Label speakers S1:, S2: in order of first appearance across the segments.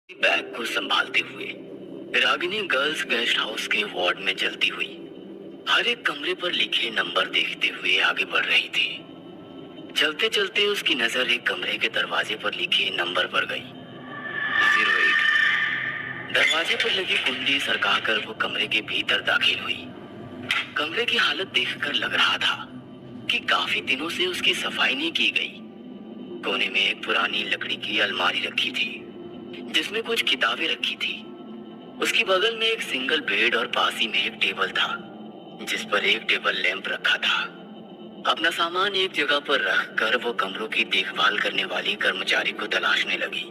S1: Bag को संभालते हुए रागिनी गर्ल्स गेस्ट हाउस के वार्ड में चलती हुई हर एक कमरे पर लिखे नंबर देखते हुए आगे बढ़ रही थी। चलते चलते उसकी नजर एक कमरे के दरवाजे पर लिखे नंबर पर गई, 08। दरवाजे पर लगी कुंडी सरकाकर वो कमरे के भीतर दाखिल हुई। कमरे की हालत देखकर लग रहा था कि काफी दिनों से उसकी सफाई नहीं की गई। कोने में एक पुरानी लकड़ी की अलमारी रखी थी जिसमें कुछ किताबें रखी थी। उसकी बगल में एक सिंगल बेड और पास ही में एक टेबल था जिस पर एक टेबल लैंप रखा था। अपना सामान एक जगह पर रख कर वो कमरों की देखभाल करने वाली कर्मचारी को तलाशने लगी।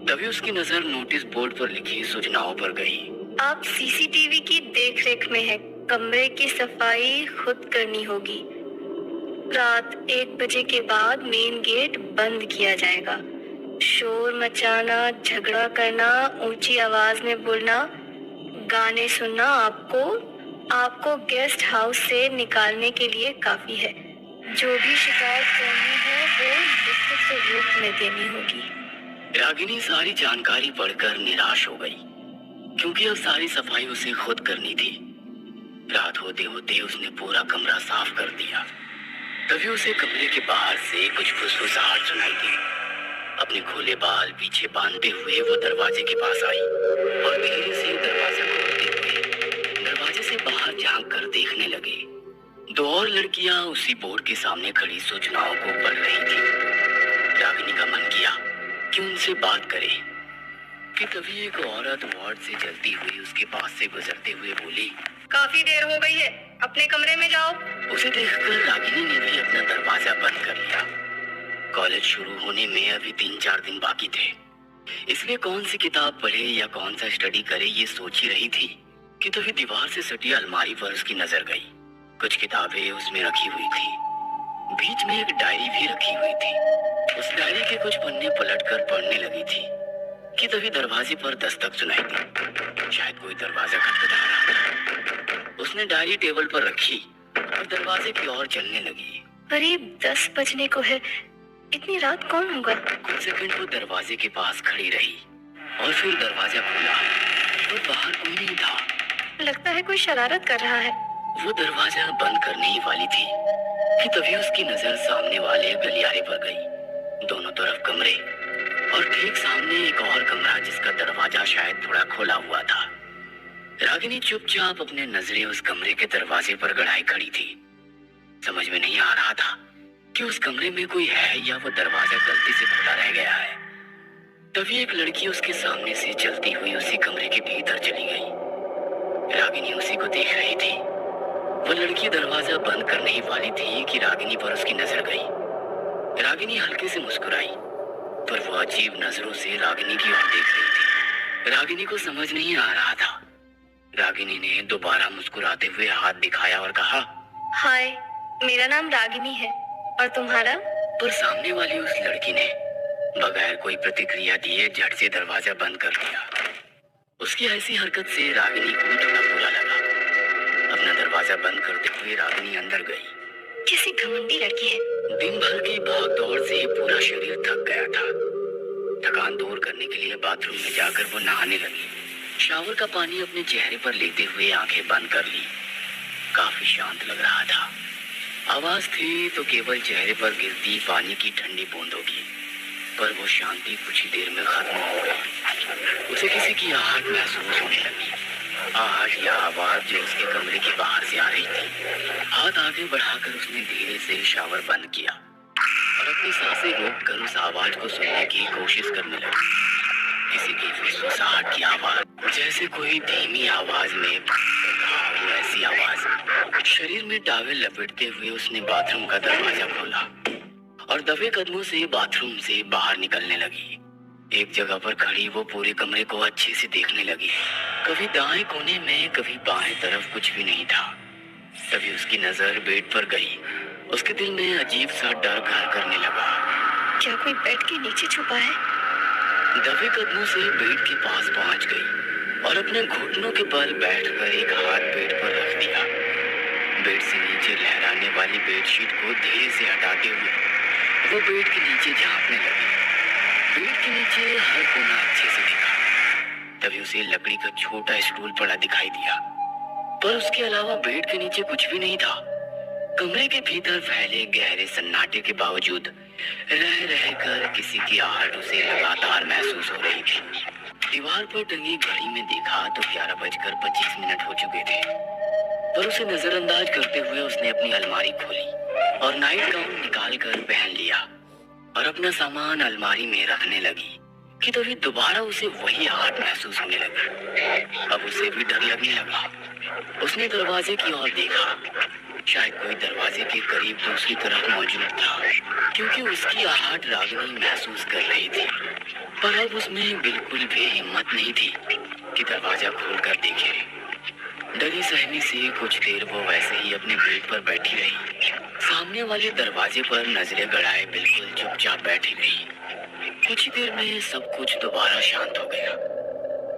S1: तभी उसकी नजर नोटिस बोर्ड पर लिखी सूचनाओं पर गई।
S2: आप सीसीटीवी की देखरेख में हैं। कमरे की सफाई खुद करनी होगी। रात 1 बजे के बाद मेन गेट बंद किया जाएगा। शोर मचाना, झगड़ा करना, ऊंची आवाज में बोलना, गाने सुनना आपको गेस्ट हाउस से निकालने के लिए काफी है। जो भी शिकायत करनी है वो लिखित रूप में देनी होगी।
S1: रागिनी सारी जानकारी पढ़कर निराश हो गई क्योंकि अब सारी सफाई उसे खुद करनी थी। रात होते होते उसने पूरा कमरा साफ कर दिया। तभी उसे कमरे के बाहर से कुछ फुसफुसाहट सुनाई दी। अपने खोले बाल पीछे बांधते हुए वो दरवाजे के पास आई और धीरे से दरवाजा खोलते हुए दरवाजे से बाहर झांक कर देखने लगे। 2 और लड़कियां उसी बोर्ड के सामने खड़ी सूचनाओं को पढ़ रही थी। रागिनी का मन किया कि उनसे बात करे कि तभी एक औरत वार्ड से चलती हुई उसके पास से गुजरते हुए बोली,
S2: काफी देर हो गई है, अपने कमरे में जाओ।
S1: उसे देखकर रागिनी ने भी अपना दरवाजा बंद कर लिया। कॉलेज शुरू होने में अभी 3-4 दिन बाकी थे, इसलिए कौन सी किताब पढ़े या कौन सा स्टडी करे ये सोच ही रही थी कि तभी दीवार से सटी अलमारी पर उसकी नजर गई। कुछ किताबें उसमें रखी हुई थी। बीच में एक डायरी भी रखी हुई थी। उस डायरी के कुछ पन्ने पलटकर पढ़ने लगी थी कि तभी दरवाजे पर दस्तक सुनाई दी। शायद कोई दरवाजा खटखटा रहा था। उसने डायरी टेबल पर रखी और दरवाजे की ओर चलने लगी।
S2: करीब 10 बजने को है, इतनी रात कौन होगा?
S1: कुछ सेकंड वो दरवाजे के पास खड़ी रही और फिर दरवाजा खोला और बाहर कोई नहीं था।
S2: लगता है कोई शरारत कर रहा है।
S1: वो दरवाजा बंद करने ही वाली थी कि तभी उसकी नजर सामने वाले गलियारे पर गई। दोनों तरफ कमरे और ठीक सामने एक और कमरा जिसका दरवाजा शायद थोड़ा खोला हुआ था। रागिनी चुपचाप अपने नजरें उस कमरे के दरवाजे पर गड़ाई खड़ी थी। समझ में नहीं आ रहा था कि उस कमरे में कोई है या वो दरवाजा गलती से खुला रह गया है। तभी एक लड़की उसके सामने से चलती हुई उसी कमरे के भीतर चली गई। रागिनी उसी को देख रही थी। वो लड़की दरवाजा बंद करने ही वाली थी कि रागिनी पर उसकी नजर गई। रागिनी हल्के से मुस्कुराई पर वो अजीब नजरों से रागिनी की ओर देख रही थी। रागिनी को समझ नहीं आ रहा था। रागिनी ने दोबारा मुस्कुराते हुए हाथ दिखाया और कहा,
S2: हाय, मेरा नाम रागिनी है और तुम्हारा?
S1: पर सामने वाली उस लड़की ने बगैर कोई प्रतिक्रिया दिए झट से दरवाजा बंद कर दिया। उसकी ऐसी हरकत से रागिनी को थोड़ा बुरा लगा। अपना दरवाजा बंद करते हुए रागिनी अंदर गई।
S2: कैसी घमंडी लड़की है।
S1: दिन भर की भागदौड़ से पूरा शरीर थक गया था। थकान दूर करने के लिए बाथरूम में जाकर वो नहाने लगी। शावर का पानी अपने चेहरे पर लेते हुए आंखें बंद कर ली। काफी शांत लग रहा था। आवाज थी तो केवल चेहरे पर गिरती पानी की ठंडी बूंदों की, पर वो शांति कुछ ही देर में खत्म हो गई। उसे किसी की आहट महसूस होने लगी। आहट या आवाज जो उसके कमरे के बाहर से आ रही थी। हाथ आगे बढ़ाकर उसने धीरे से शावर बंद किया और अपनी सांसें रोककर उस आवाज को सुनने की कोशिश करने लगी। किसी की फुसफुसाहट की आवाज, जैसे कोई धीमी आवाज में वो ऐसी आवाज। शरीर में टॉवेल लपेटते हुए उसने बाथरूम का दरवाजा खोला और दबे कदमों से बाथरूम से बाहर निकलने लगी। एक जगह पर खड़ी वो पूरे कमरे को अच्छे से देखने लगी। कभी दाएं कोने में कभी बाएं तरफ कुछ भी नहीं था। तभी उसकी नजर बेड पर गई। उसके दिल में अजीब सा डर घर करने लगा।
S2: क्या कोई बेड के नीचे छुपा है?
S1: दबे कदमों से बेड के पास पहुंच गई और अपने घुटनों के बल बैठकर एक हाथ बेड पर रख दिया। बेड से नीचे लहराने वाली बेडशीट को धीरे से हटाते हुए वो बेड के नीचे झांकने लगी। बेड के नीचे हर कोना अच्छे से दिखा। तभी उसे लकड़ी का छोटा स्टूल पड़ा दिखाई दिया, पर उसके अलावा बेड के नीचे कुछ भी नहीं था। कमरे के भीतर फैले गहरे सन्नाटे के बावजूद रह रहकर किसी की आहट उसे लगातार महसूस हो रही थी। दीवार पर टंगी घड़ी में देखा तो 11:25 हो चुके थे, पर उसे नजरअंदाज करते हुए उसने अपनी अलमारी खोली और नाइट गाउन निकाल कर पहन लिया और अपना सामान अलमारी में रखने लगी कि तभी दोबारा उसे वही आहट महसूस होने लगी। अब उसे भी डर लगने लगा। उसने दरवाजे की ओर देखा, शायद कोई दरवाजे के करीब दूसरी तरफ मौजूद था, क्योंकि उसकी आहट रागिनी महसूस कर रही थी, पर अब उसमें बिल्कुल भी हिम्मत नहीं थी कि दरवाजा खोलकर देखे। डरी सहमी से कुछ देर वो वैसे ही अपने बेड पर बैठी रही, सामने वाले दरवाजे पर नजरें गड़ाए बिल्कुल चुपचाप बैठी रही। कुछ ही देर में सब कुछ दोबारा शांत हो गया,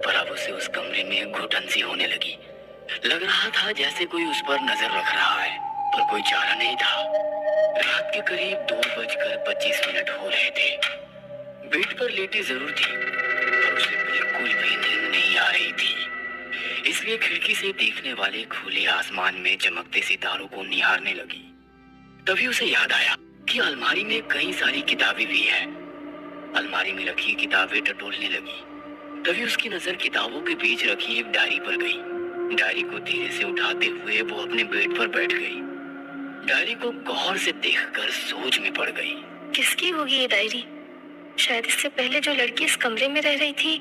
S1: पर अब उसे उस कमरे में घुटन सी होने लगी। लग रहा था जैसे कोई उस पर नजर रख रहा है, पर कोई चारा नहीं था। रात के करीब 2:25 हो रहे थे। बेड पर लेटी जरूर थी, पर उसे बिल्कुल भी नींद नहीं आ रही थी, इसलिए खिड़की से देखने वाले खुले आसमान में चमकते सितारों को निहारने लगी। तभी उसे याद आया कि अलमारी में कई सारी किताबें भी हैं। अलमारी में रखी किताबें टटोलने लगी। तभी उसकी नजर किताबों के बीच रखी एक डायरी पर गई। डायरी को धीरे से उठाते हुए वो अपने बेड पर बैठ गई। डायरी को गौर से देखकर सोच में पड़ गई।
S2: किसकी होगी ये डायरी? शायद इससे पहले जो लड़की इस कमरे में रह रही थी,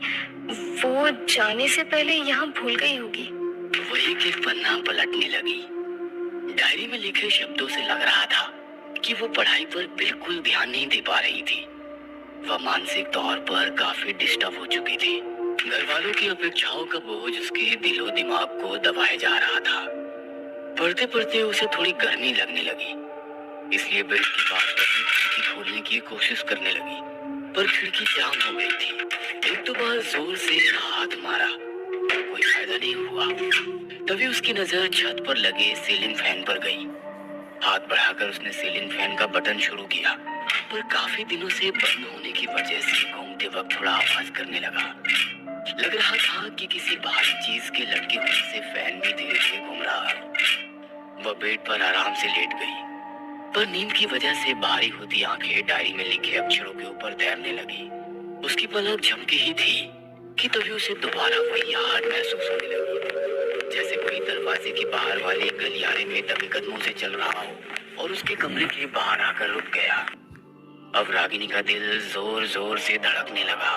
S2: वो जाने से पहले यहाँ भूल गई होगी।
S1: वही के पन्ना पलटने लगी। डायरी में लिखे शब्दों से लग रहा था कि वो पढ़ाई पर बिल्कुल ध्यान नहीं दे पा रही थी। वह मानसिक तौर पर काफी डिस्टर्ब हो चुकी थी। घर वालों की अपेक्षाओं का बोझ उसके दिलो दिमाग को दबाए जा रहा था। पढ़ते पढ़ते उसे थोड़ी गर्मी लगने लगी, इसलिए बेड के पास बनी खिड़की खोलने की कोशिश करने लगी, पर खिड़की जाम हो गई थी। एक दो बार जोर से हाथ मारा, कोई फायदा नहीं हुआ। तभी उसकी नजर छत पर लगे सीलिंग फैन पर गई। हाथ बढ़ाकर उसने सीलिंग फैन का बटन शुरू किया, पर काफी दिनों से बंद होने की वजह से घूमते वक्त थोड़ा आवाज करने लगा। लग रहा था कि किसी भारी चीज के लटके होने से फैन भी धीरे धीरे घूम रहा है। वह बेड पर आराम से लेट गई, पर नींद की वजह से भारी होती आंखें डायरी में लिखे अक्षरों के ऊपर तैरने लगी। उसकी पलक झपकी ही थी कि तभी उसे दोबारा वही आहट महसूस होने लगी, जैसे कोई दरवाजे के बाहर वाले गलियारे में दबे कदमों से चल रहा हो और उसके कमरे के बाहर आकर रुक गया। अब रागिनी का दिल जोर जोर से धड़कने लगा।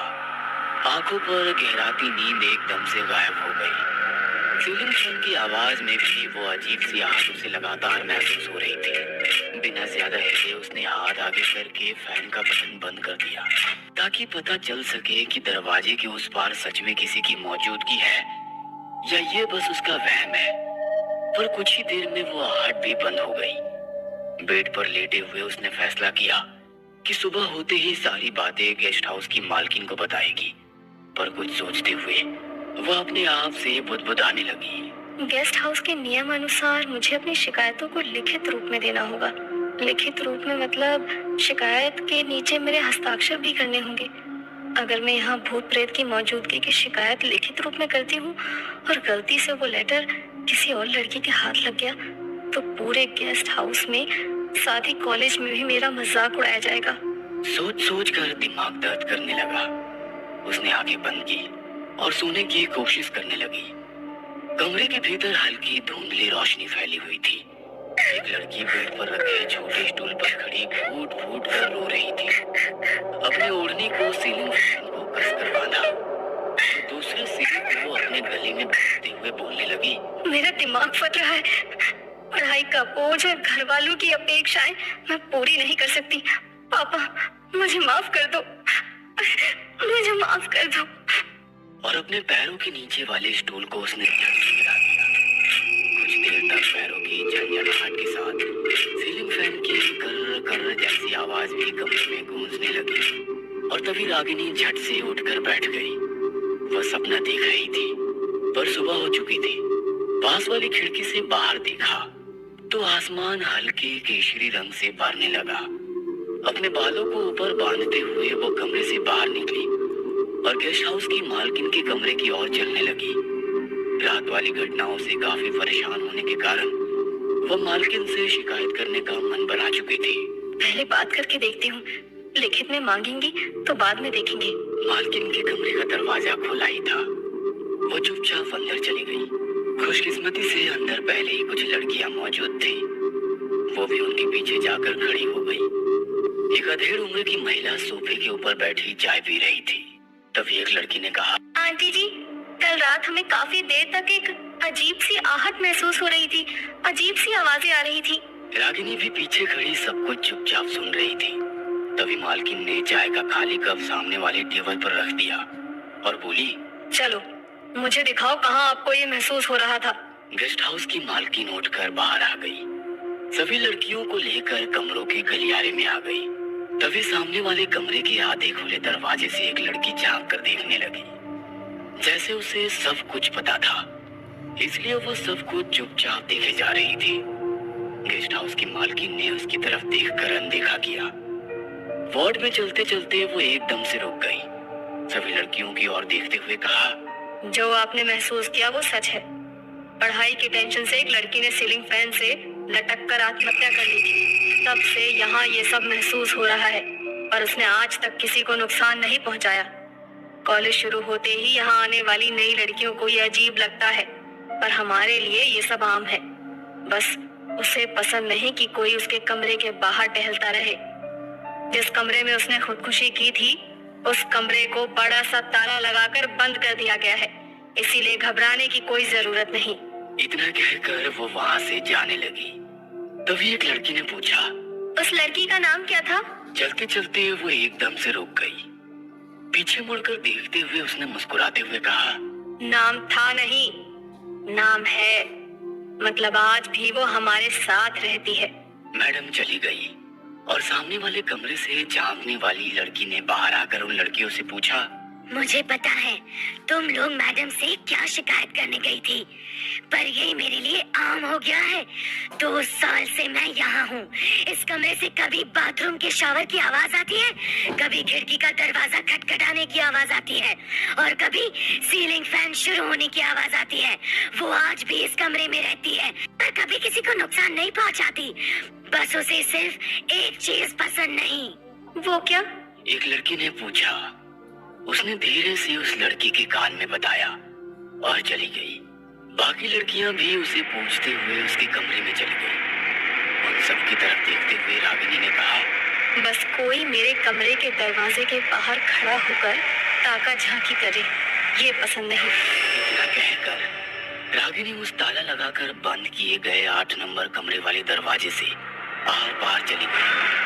S1: आंखों पर गहराती नींद एकदम से गायब हो गई। सीलिंग फैन की आवाज में भी वो अजीब सी आहट उसे लगातार महसूस हो रही थी। बिना ज्यादा हिले उसने हाथ आगे करके फैन का बटन बंद कर दिया, ताकि पता चल सके कि दरवाजे के उस पार सच में किसी की मौजूदगी है या ये बस उसका वहम है। पर कुछ ही देर में वो आहट भी बंद हो गई। बेड पर लेटे हुए उसने फैसला किया कि सुबह होते ही सारी बातें गेस्ट हाउस की मालकिन को बताएगी, पर कुछ सोचते हुए वह अपने आप से बुदबुदाने लगी।
S2: गेस्ट हाउस के नियम अनुसार मुझे अपनी शिकायतों को लिखित रूप में देना होगा। लिखित रूप में मतलब शिकायत के नीचे मेरे हस्ताक्षर भी करने होंगे। अगर मैं यहाँ भूत प्रेत की मौजूदगी की शिकायत लिखित रूप में करती हूँ और गलती से वो लेटर किसी और लड़की के हाथ लग गया, तो पूरे गेस्ट हाउस में, साथ ही कॉलेज में भी मेरा मजाक उड़ाया जाएगा।
S1: सोच सोच कर दिमाग दर्द करने लगा। उसने आंखें बंद की और सोने की कोशिश करने लगी। कमरे के भीतर हल्की धुंधली रोशनी फैली हुई थी। एक लड़की बेड पर रखे छोटे स्टूल पर खड़ी फूट फूट कर रो रही थी। अपने ओढ़नी को सीलिंग फैन को कसकर बांधा, तो दूसरे सिरे को वो अपने गले में बांधते हुए बोलने लगी।
S2: मेरा दिमाग फट रहा है। पढ़ाई का बोझ और घर वालों की अपेक्षाएं मैं पूरी नहीं कर सकती। पापा, मुझे माफ कर दो, मुझे माफ कर दो।
S1: और अपने पैरों के नीचे वाले स्टूल को उसने धड़ से गिरा दिया। कुछ देर तक पैरों की झंझनाहट के साथ सीलिंग फैन की कर कर जैसी आवाज भी कमरे में गूंजने लगी। और तभी रागिनी झट से उठकर बैठ गई। वह सपना देख रही थी, पर सुबह हो चुकी थी। पास वाली खिड़की से बाहर देखा तो आसमान हल्के केशरी रंग से भरने लगा। अपने बालों को ऊपर बांधते हुए वो कमरे से बाहर निकली और गेस्ट हाउस की मालकिन के कमरे की ओर चलने लगी। रात वाली घटनाओं से काफी परेशान होने के कारण वह मालकिन से शिकायत करने का मन बना चुकी थी।
S2: पहले बात करके देखती हूँ, लिखित में मांगेंगी तो बाद में देखेंगे।
S1: मालकिन के कमरे का दरवाजा खुला ही था। वो चुपचाप अंदर चली गई। खुशकिस्मती से अंदर पहले ही कुछ लड़कियां मौजूद थी। वो भी उनके पीछे जाकर खड़ी हो गई। एक अधेड़ उम्र की महिला सोफे के ऊपर बैठी चाय पी रही थी। तभी एक लड़की ने कहा,
S2: आंटी जी, कल रात हमें काफी देर तक एक अजीब सी आहट महसूस हो रही थी, अजीब सी आवाजें आ रही थी।
S1: रागिनी भी पीछे खड़ी सब कुछ चुपचाप सुन रही थी। तभी मालकिन ने चाय का खाली कप सामने वाले टेबल पर रख दिया और बोली,
S2: चलो मुझे दिखाओ कहाँ आपको ये महसूस हो रहा था।
S1: गेस्ट हाउस की मालकिन उठकर बाहर आ गई। सभी लड़कियों को लेकर कमरों के गलियारे में आ गई। तभी सामने वाले कमरे के आधे खुले दरवाजे से एक लड़की झांक कर देखने लगी। जैसे उसे सब कुछ पता था, इसलिए वो सब कुछ चुपचाप देखे जा रही थी। गेस्ट हाउस की मालकिन ने उसकी तरफ देखकर अनदेखा किया। वार्ड में चलते चलते वो एकदम से रुक गई। सभी लड़कियों की ओर देखते हुए कहा,
S2: जो आपने महसूस किया वो सच है। पढ़ाई की टेंशन से एक लड़की ने सीलिंग फैन से लटक कर आत्महत्या कर ली थी। तब से यहाँ ये सब महसूस हो रहा है, पर उसने आज तक किसी को नुकसान नहीं पहुँचाया। कॉलेज शुरू होते ही यहाँ आने वाली नई लड़कियों को ये अजीब लगता है, पर हमारे लिए ये सब आम है। बस उसे पसंद नहीं कि कोई उसके कमरे के बाहर टहलता रहे। जिस कमरे में उसने खुदकुशी की थी, उस कमरे को बड़ा सा ताला लगाकर बंद कर दिया गया है, इसीलिए घबराने की कोई जरूरत नहीं।
S1: इतना कहकर वो वहाँ से जाने लगी। तभी एक लड़की ने पूछा,
S2: उस लड़की का नाम क्या था?
S1: चलते चलते वो एकदम से रुक गई। पीछे मुड़कर देखते हुए उसने मुस्कुराते हुए कहा,
S2: नाम था नहीं, नाम है। मतलब आज भी वो हमारे साथ रहती है।
S1: मैडम चली गई और सामने वाले कमरे से झांकने वाली लड़की ने बाहर आकर उन लड़कियों से पूछा,
S3: मुझे पता है तुम लोग मैडम से क्या शिकायत करने गई थी, पर ये मेरे लिए आम हो गया है। 2 साल से मैं यहाँ हूँ। इस कमरे से कभी बाथरूम के शावर की आवाज आती है, कभी खिड़की का दरवाजा खटखटाने की आवाज आती है और कभी सीलिंग फैन शुरू होने की आवाज आती है। वो आज भी इस कमरे में रहती है, पर कभी किसी को नुकसान नहीं पहुँचाती। बस उसे सिर्फ एक चीज पसंद नहीं।
S2: वो क्या?
S1: एक लड़की ने पूछा। उसने धीरे से उस लड़की के कान में बताया और चली गई। बाकी लड़कियां भी उसे पूछते हुए उसके कमरे में चली गई। उन सब की तरफ देखते हुए रागिनी ने कहा,
S2: बस कोई मेरे कमरे के दरवाजे के बाहर खड़ा होकर ताका झांकी करे, ये पसंद नहीं।
S1: इतना कहकर रागिनी उस ताला लगाकर बंद किए गए 8 नंबर कमरे वाले दरवाजे से आर पार चली गई।